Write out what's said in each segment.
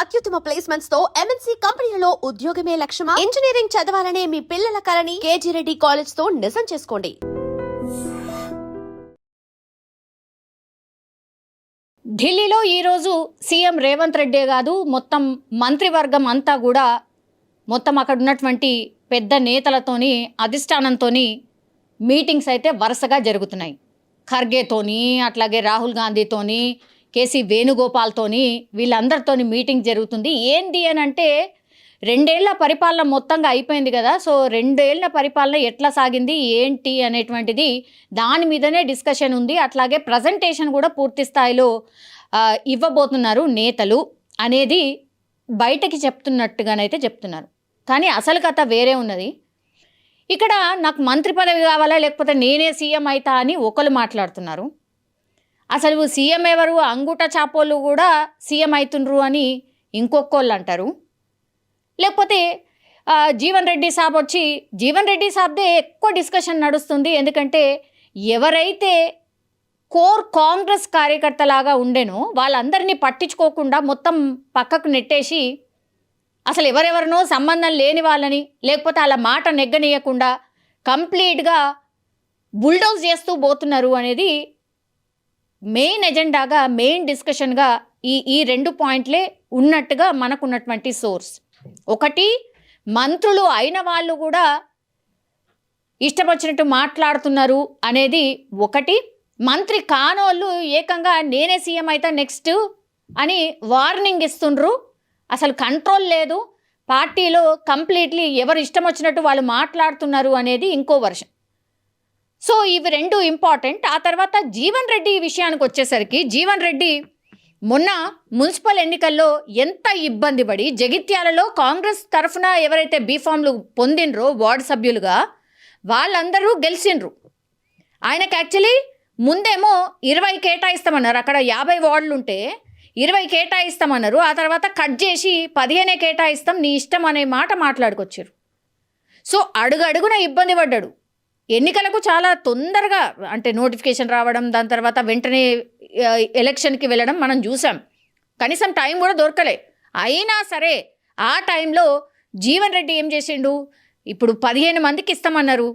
అత్యుత్తమ ప్లేస్మెంట్స్ తో ఎంఎన్సీ కంపెనీలలో ఉద్యోగమే లక్ష్యమా? ఇంజనీరింగ్ చదవాలనే మీ పిల్లల కలని కేజీ రెడ్డి కాలేజ్ తో నిజం చేసుకోండి. ఢిల్లీలో ఈరోజు సీఎం రేవంత్ రెడ్డే కాదు, మొత్తం మంత్రివర్గం అంతా కూడా మొత్తం అక్కడ ఉన్నటువంటి పెద్ద నేతలతోని అధిష్టానంతోని మీటింగ్స్ అయితే వరుసగా జరుగుతున్నాయి. ఖర్గేతోని, అట్లాగే రాహుల్ గాంధీతోని, కేసీ వేణుగోపాల్తోని, వీళ్ళందరితోని మీటింగ్ జరుగుతుంది. ఏంది అని అంటే 2 ఏళ్ల పరిపాలన మొత్తంగా అయిపోయింది కదా. సో 2 ఏళ్ల పరిపాలన ఎట్లా సాగింది ఏంటి అనేటువంటిది దాని మీదనే డిస్కషన్ ఉంది. అట్లాగే ప్రజెంటేషన్ కూడా పూర్తి స్థాయిలో ఇవ్వబోతున్నారు నేతలు అనేది బయటకి చెప్తున్నట్టుగానైతే చెప్తున్నారు. కానీ అసలు కథ వేరే ఉన్నది. ఇక్కడ నాకు మంత్రి పదవి కావాలా లేకపోతే నేనే సీఎం అవుతా అని ఒకరు మాట్లాడుతున్నారు. అసలు సీఎం ఎవరు, అంగుట చాపోళ్ళు కూడా సీఎం అవుతుండ్రు అని ఇంకొకళ్ళు అంటారు. లేకపోతే జీవన్ రెడ్డి సాబ్ వచ్చి, జీవన్ రెడ్డి సాబ్దే ఎక్కువ డిస్కషన్ నడుస్తుంది. ఎందుకంటే ఎవరైతే కోర్ కాంగ్రెస్ కార్యకర్తలాగా ఉండేనో వాళ్ళందరినీ పట్టించుకోకుండా మొత్తం పక్కకు నెట్టేసి అసలు ఎవరెవరినో సంబంధం లేని వాళ్ళని, లేకపోతే అలా మాట నెగ్గనీయకుండా కంప్లీట్గా బుల్డోజ్ చేస్తూ పోతున్నారు అనేది మెయిన్ ఎజెండాగా, మెయిన్ డిస్కషన్గా ఈ 2 పాయింట్లే ఉన్నట్టుగా మనకున్నటువంటి సోర్స్. ఒకటి, మంత్రులు అయిన వాళ్ళు కూడా ఇష్టం వచ్చినట్టు మాట్లాడుతున్నారు అనేది ఒకటి. మంత్రి కానోళ్ళు ఏకంగా నేనే సీఎం అయితే నెక్స్ట్ అని వార్నింగ్ ఇస్తుండ్రు. అసలు కంట్రోల్ లేదు పార్టీలో, కంప్లీట్లీ ఎవరు ఇష్టం వచ్చినట్టు వాళ్ళు మాట్లాడుతున్నారు అనేది ఇంకో వర్షన్. సో ఇవి 2 ఇంపార్టెంట్. ఆ తర్వాత జీవన్ రెడ్డి విషయానికి వచ్చేసరికి, జీవన్ రెడ్డి మొన్న మున్సిపల్ ఎన్నికల్లో ఎంత ఇబ్బంది పడి, జగిత్యాలలో కాంగ్రెస్ తరఫున ఎవరైతే బీఫామ్లు పొందినరో వార్డు సభ్యులుగా వాళ్ళందరూ గెలిచిండ్రు. ఆయనకు యాక్చువల్లీ ముందేమో 20 కేటాయిస్తామన్నారు. అక్కడ 50 వార్డులు ఉంటే 20 కేటాయిస్తామన్నారు. ఆ తర్వాత కట్ చేసి 15 కేటాయిస్తాం నీ ఇష్టం అనే మాట మాట్లాడుకొచ్చారు. సో అడుగడుగున ఇబ్బంది పడ్డాడు. ఎన్నికలకు చాలా తొందరగా అంటే నోటిఫికేషన్ రావడం, దాని తర్వాత వెంటనే ఎలక్షన్కి వెళ్ళడం మనం చూసాం. కనీసం టైం కూడా దొరకలే. అయినా సరే ఆ టైంలో జీవన్ రెడ్డి ఏం చేసిండు, ఇప్పుడు 15 మందికి ఇస్తామన్నారు.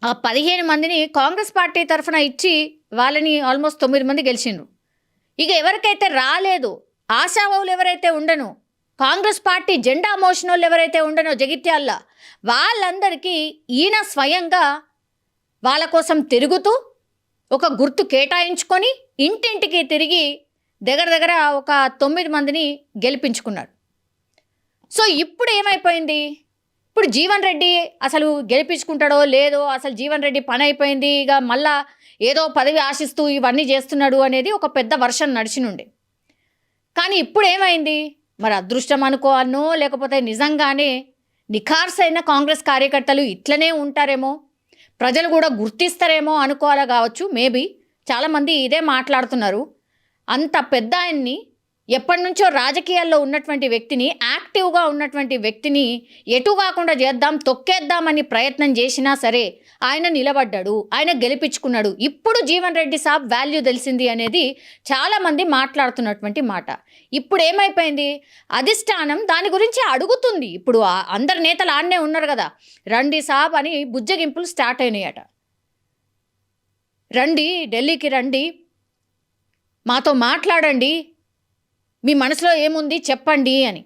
ఆ 15 మందిని కాంగ్రెస్ పార్టీ తరఫున ఇచ్చి వాళ్ళని ఆల్మోస్ట్ 9 మంది గెలిచిండ్రు. ఇక ఎవరికైతే రాలేదు, ఆశావాహులు ఎవరైతే ఉండనో, కాంగ్రెస్ పార్టీ జెండా మోషన్ వాళ్ళు ఎవరైతే ఉండనో జగిత్యాల, వాళ్ళందరికీ ఈయన స్వయంగా వాళ్ళ కోసం తిరుగుతూ ఒక గుర్తు కేటాయించుకొని ఇంటింటికి తిరిగి దగ్గర ఒక 9 మందిని గెలిపించుకున్నాడు. సో ఇప్పుడు ఏమైపోయింది, ఇప్పుడు జీవన్ రెడ్డి అసలు గెలిపించుకుంటాడో లేదో, అసలు జీవన్ రెడ్డి పని అయిపోయింది, ఇక మళ్ళా ఏదో పదవి ఆశిస్తూ ఇవన్నీ చేస్తున్నాడు అనేది ఒక పెద్ద వర్షన్ నడిచినుండే. కానీ ఇప్పుడు ఏమైంది, మరి అదృష్టం అనుకోవాలనో లేకపోతే నిజంగానే నిఖార్సైన కాంగ్రెస్ కార్యకర్తలు ఇట్లనే ఉంటారేమో, ప్రజలు కూడా గుర్తిస్తారేమో అనుకోవాలా కావచ్చు. మేబీ చాలామంది ఇదే మాట్లాడుతున్నారు. అంత పెద్ద ఆయన్ని, ఎప్పటి నుంచో రాజకీయాల్లో ఉన్నటువంటి వ్యక్తిని, యాక్టివ్గా ఉన్నటువంటి వ్యక్తిని ఎటు కాకుండా చేద్దాం, తొక్కేద్దామని ప్రయత్నం చేసినా సరే ఆయన నిలబడ్డాడు, ఆయన గెలిపించుకున్నాడు. ఇప్పుడు జీవన్ రెడ్డి సాబ్ వాల్యూ తెలిసింది అనేది చాలామంది మాట్లాడుతున్నటువంటి మాట. ఇప్పుడు ఏమైపోయింది, అధిష్టానం దాని గురించి అడుగుతుంది. ఇప్పుడు అందరు నేతలు ఆడనే ఉన్నారు కదా, రండి సాబ్ అని బుజ్జగింపులు స్టార్ట్ అయినాయట. రండి, ఢిల్లీకి రండి, మాతో మాట్లాడండి, మీ మనసులో ఏముంది చెప్పండి అని.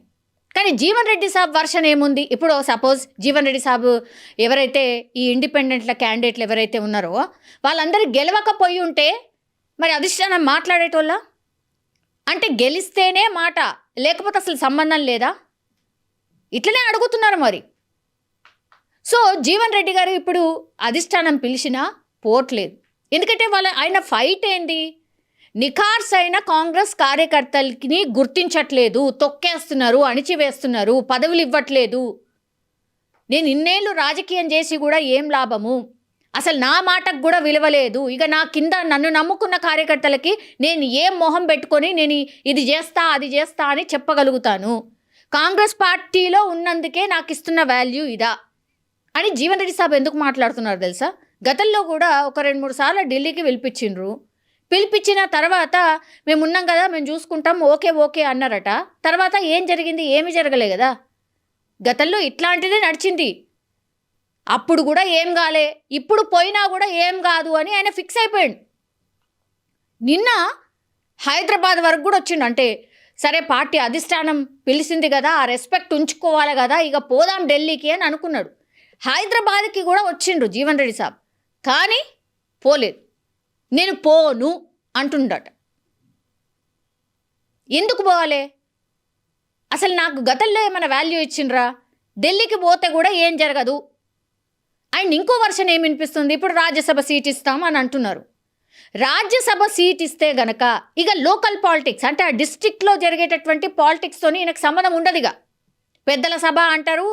కానీ జీవన్ రెడ్డి సాబ్ వర్షన్ ఏముంది, ఇప్పుడు సపోజ్ జీవన్ రెడ్డి సాబ్ ఎవరైతే ఈ ఇండిపెండెంట్ల క్యాండిడేట్లు ఎవరైతే ఉన్నారో వాళ్ళందరూ గెలవకపోయి ఉంటే మరి అధిష్టానం మాట్లాడేటోళ్ళ అంటే గెలిస్తేనే మాట, లేకపోతే అసలు సంబంధం లేదా, ఇట్లనే అడుగుతున్నారు మరి. సో జీవన్ రెడ్డి గారు ఇప్పుడు అధిష్టానం పిలిచినా పోవట్లేదు. ఎందుకంటే ఆయన ఫైట్ ఏంది, నిఖార్స్ అయిన కాంగ్రెస్ కార్యకర్తలకి గుర్తించట్లేదు, తొక్కేస్తున్నారు, అణిచివేస్తున్నారు, పదవులు ఇవ్వట్లేదు. నేను ఇన్నేళ్ళు రాజకీయం చేసి కూడా ఏం లాభము, అసలు నా మాటకు కూడా విలువలేదు. ఇక నా కింద నన్ను నమ్ముకున్న కార్యకర్తలకి నేను ఏం మొహం పెట్టుకొని నేను ఇది చేస్తా అది చేస్తా అని చెప్పగలుగుతాను, కాంగ్రెస్ పార్టీలో ఉన్నందుకే నాకు ఇస్తున్న వాల్యూ ఇదా అని జీవన్ రెడ్డి సాబ్ ఎందుకు మాట్లాడుతున్నారు తెలుసా. గతంలో కూడా ఒక 2-3 సార్లు ఢిల్లీకి పిలిపించిండ్రు. పిలిపించిన తర్వాత మేము ఉన్నాం కదా, మేము చూసుకుంటాం, ఓకే ఓకే అన్నారట. తర్వాత ఏం జరిగింది? ఏమి జరగలే కదా. గతంలో ఇట్లాంటిదే నడిచింది. అప్పుడు కూడా ఏం కాలే, ఇప్పుడు పోయినా కూడా ఏం కాదు అని ఆయన ఫిక్స్ అయిపోయాడు. నిన్న హైదరాబాద్ వరకు కూడా వచ్చిండు. అంటే సరే పార్టీ అధిష్టానం పిలిచింది కదా, ఆ రెస్పెక్ట్ ఉంచుకోవాలి కదా, ఇక పోదాం ఢిల్లీకి అని అనుకున్నాడు. హైదరాబాద్కి కూడా వచ్చిండ్రు జీవన్ రెడ్డి సాబ్, కానీ పోలేదు. నేను పోను అంటుండట. ఎందుకు పోవాలి? అసలు నాకు గతంలో ఏమైనా వాల్యూ ఇచ్చిండ్రా? ఢిల్లీకి పోతే కూడా ఏం జరగదు. అండ్ ఇంకో వర్షన్ ఏమి వినిపిస్తుంది, ఇప్పుడు రాజ్యసభ సీట్ ఇస్తాం అని అంటున్నారు. రాజ్యసభ సీట్ ఇస్తే గనక ఇక లోకల్ పాలిటిక్స్ అంటే ఆ డిస్ట్రిక్ట్లో జరిగేటటువంటి పాలిటిక్స్తోని ఈయనకు సంబంధం ఉండదు. ఇక పెద్దల సభ అంటారు,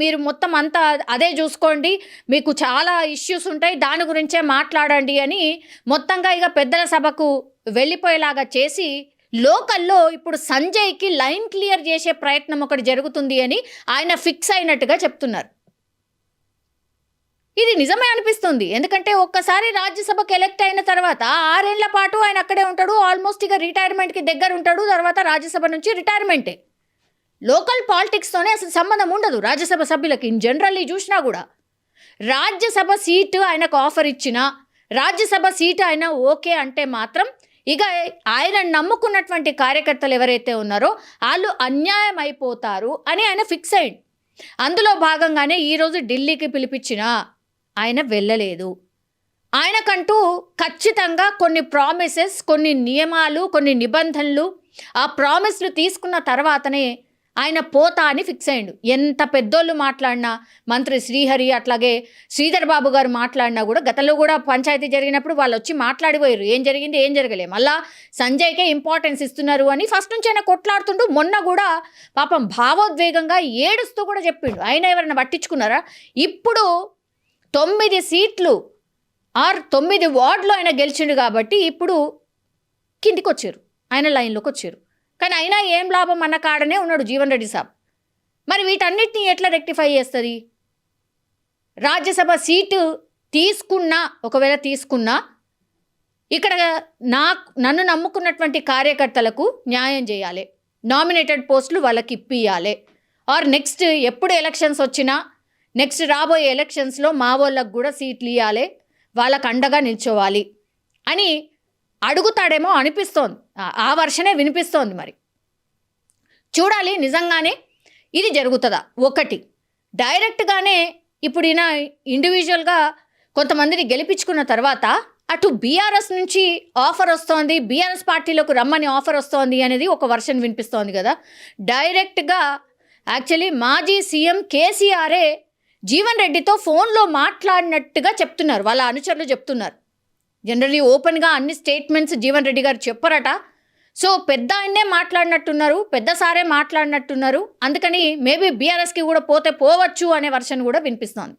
మీరు మొత్తం అంతా అదే చూసుకోండి, మీకు చాలా ఇష్యూస్ ఉంటాయి, దాని గురించే మాట్లాడండి అని మొత్తంగా ఇక పెద్దల సభకు వెళ్ళిపోయేలాగా చేసి లోకల్లో ఇప్పుడు సంజయ్కి లైన్ క్లియర్ చేసే ప్రయత్నం ఒకటి జరుగుతుంది అని ఆయన ఫిక్స్ అయినట్టుగా చెప్తున్నారు. ఇది నిజమే అనిపిస్తుంది. ఎందుకంటే ఒక్కసారి రాజ్యసభకు ఎలెక్ట్ అయిన తర్వాత 6 ఏళ్ల పాటు ఆయన అక్కడే ఉంటాడు. ఆల్మోస్ట్ ఇక రిటైర్మెంట్కి దగ్గర ఉంటాడు. తర్వాత రాజ్యసభ నుంచి రిటైర్మెంటే. లోకల్ పాలిటిక్స్తోనే అసలు సంబంధం ఉండదు రాజ్యసభ సభ్యులకి. ఇన్ జనరల్లీ చూసినా కూడా రాజ్యసభ సీటు ఆయనకు ఆఫర్ ఇచ్చినా, రాజ్యసభ సీటు ఆయన ఓకే అంటే మాత్రం ఇక ఆయన నమ్ముకున్నటువంటి కార్యకర్తలు ఎవరైతే ఉన్నారో వాళ్ళు అన్యాయం అయిపోతారు అని ఆయన ఫిక్స్ అయ్యింది. అందులో భాగంగానే ఈరోజు ఢిల్లీకి పిలిపించినా ఆయన వెళ్ళలేదు. ఆయనకంటూ ఖచ్చితంగా కొన్ని ప్రామిసెస్, కొన్ని నియమాలు, కొన్ని నిబంధనలు, ఆ ప్రామిస్లు తీసుకున్న తర్వాతనే ఆయన పోతా అని ఫిక్స్ అయ్యిండు. ఎంత పెద్దోళ్ళు మాట్లాడినా, మంత్రి శ్రీహరి అట్లాగే శ్రీధర్ బాబు గారు మాట్లాడినా కూడా, గతంలో కూడా పంచాయతీ జరిగినప్పుడు వాళ్ళు వచ్చి మాట్లాడిపోయారు, ఏం జరిగింది ఏం జరగలే, మళ్ళా సంజయ్కే ఇంపార్టెన్స్ ఇస్తున్నారు అని ఫస్ట్ నుంచి ఆయన కొట్లాడుతుంటూ మొన్న కూడా పాపం భావోద్వేగంగా ఏడుస్తూ కూడా చెప్పిండు. ఆయన ఎవరైనా పట్టించుకున్నారా? ఇప్పుడు 9 సీట్లు 9 వార్డులో ఆయన గెలిచిండు కాబట్టి ఇప్పుడు కిందికి వచ్చారు, ఆయన లైన్లోకి వచ్చారు. కానీ అయినా ఏం లాభం అన్న కాడనే ఉన్నాడు జీవన్ రెడ్డి సాబ్. మరి వీటన్నిటిని ఎట్లా రెక్టిఫై చేస్తుంది? రాజ్యసభ సీటు తీసుకున్నా, ఒకవేళ తీసుకున్నా ఇక్కడ నన్ను నమ్ముకున్నటువంటి కార్యకర్తలకు న్యాయం చేయాలి, నామినేటెడ్ పోస్టులు వాళ్ళకి ఇప్పియాలి, ఆర్ నెక్స్ట్ ఎప్పుడు ఎలక్షన్స్ వచ్చినా నెక్స్ట్ రాబోయే ఎలక్షన్స్లో మా వాళ్ళకు కూడా సీట్లు ఇవ్వాలి, వాళ్ళకు అండగా నిల్చోవాలి అని అడుగుతాడేమో అనిపిస్తోంది. ఆ వర్షనే వినిపిస్తోంది. మరి చూడాలి నిజంగానే ఇది జరుగుతుందా. ఒకటి డైరెక్ట్గానే ఇప్పుడు ఈయన ఇండివిజువల్గా కొంతమందిని గెలిపించుకున్న తర్వాత అటు బీఆర్ఎస్ నుంచి ఆఫర్ వస్తోంది, బీఆర్ఎస్ పార్టీలోకి రమ్మని ఆఫర్ వస్తోంది అనేది ఒక వర్షన్ వినిపిస్తోంది కదా. డైరెక్ట్గా యాక్చువల్లీ మాజీ సీఎం కేసీఆరే జీవన్ రెడ్డితో ఫోన్లో మాట్లాడినట్టుగా చెప్తున్నారు, వాళ్ళ అనుచరులు చెప్తున్నారు. జనరల్లీ ఓపెన్గా అన్ని స్టేట్మెంట్స్ జీవన్ రెడ్డి గారు చెప్పరట. సో పెద్ద ఆయన్నే మాట్లాడినట్టున్నారు, పెద్ద సారే మాట్లాడినట్టున్నారు. అందుకని మేబీ బీఆర్ఎస్కి కూడా పోతే పోవచ్చు అనే వర్షన్ కూడా వినిపిస్తోంది.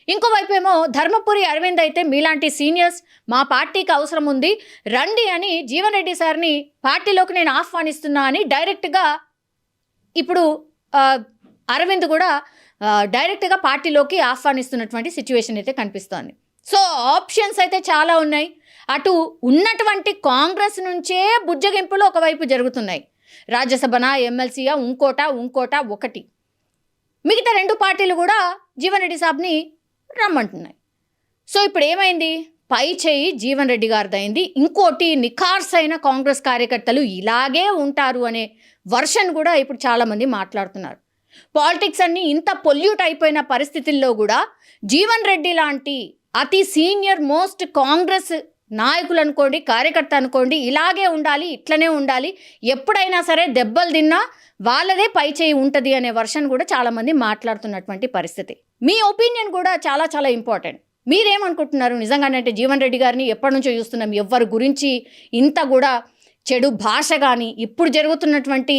ఇంకోవైపు ఏమో ధర్మపురి అరవింద్ అయితే మీలాంటి సీనియర్స్ మా పార్టీకి అవసరం ఉంది, రండి అని జీవన్ రెడ్డి సార్ని పార్టీలోకి నేను ఆహ్వానిస్తున్నా అని డైరెక్ట్గా ఇప్పుడు అరవింద్ కూడా డైరెక్ట్గా పార్టీలోకి ఆహ్వానిస్తున్నటువంటి సిచ్యువేషన్ అయితే కనిపిస్తోంది. సో ఆప్షన్స్ అయితే చాలా ఉన్నాయి. అటు ఉన్నటువంటి కాంగ్రెస్ నుంచే బుజ్జగింపులు ఒకవైపు జరుగుతున్నాయి. రాజ్యసభనా, ఎమ్మెల్సీయా, ఇంకోటా ఒకటి. మిగతా 2 పార్టీలు కూడా జీవన్ రెడ్డి సాబ్ని రమ్మంటున్నాయి. సో ఇప్పుడు ఏమైంది? పై చేయి జీవన్ రెడ్డి గారిదైంది. ఇంకోటి నిఖార్స్ అయిన కాంగ్రెస్ కార్యకర్తలు ఇలాగే ఉంటారు అనే వర్షన్ కూడా ఇప్పుడు చాలామంది మాట్లాడుతున్నారు. పాలిటిక్స్ అన్నీ ఇంత పొల్యూట్ అయిపోయిన పరిస్థితుల్లో కూడా జీవన్ రెడ్డి లాంటి అతి సీనియర్ మోస్ట్ కాంగ్రెస్ నాయకులు అనుకోండి, కార్యకర్త అనుకోండి, ఇలాగే ఉండాలి, ఇట్లనే ఉండాలి, ఎప్పుడైనా సరే దెబ్బలు తిన్నా వాళ్ళదే పై చేయి ఉంటుంది అనే వర్షన్ కూడా చాలామంది మాట్లాడుతున్నటువంటి పరిస్థితి. మీ ఒపీనియన్ కూడా చాలా చాలా ఇంపార్టెంట్. మీరేమనుకుంటున్నారు? నిజంగానంటే జీవన్ రెడ్డి గారిని ఎప్పటి నుంచో చూస్తున్నాం, ఎవరి గురించి ఇంత కూడా చెడు భాష కానీ, ఇప్పుడు జరుగుతున్నటువంటి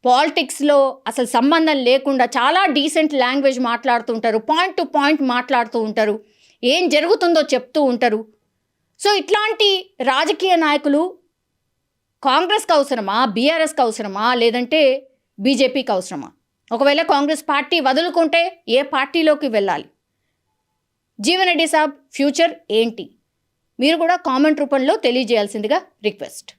పాలిటిక్స్లో అసలు సంబంధం లేకుండా చాలా డీసెంట్ లాంగ్వేజ్ మాట్లాడుతూ ఉంటారు, పాయింట్ టు పాయింట్ మాట్లాడుతూ ఉంటారు, ఏం జరుగుతుందో చెప్తూ ఉంటారు. సో ఇట్లాంటి రాజకీయ నాయకులు కాంగ్రెస్కి అవసరమా, బీఆర్ఎస్కి అవసరమా, లేదంటే బీజేపీకి అవసరమా? ఒకవేళ కాంగ్రెస్ పార్టీ వదులుకుంటే ఏ పార్టీలోకి వెళ్ళాలి? జీవన్ రెడ్డి సాబ్ ఫ్యూచర్ ఏంటి? మీరు కూడా కామెంట్ రూపంలో తెలియజేయాల్సిందిగా రిక్వెస్ట్.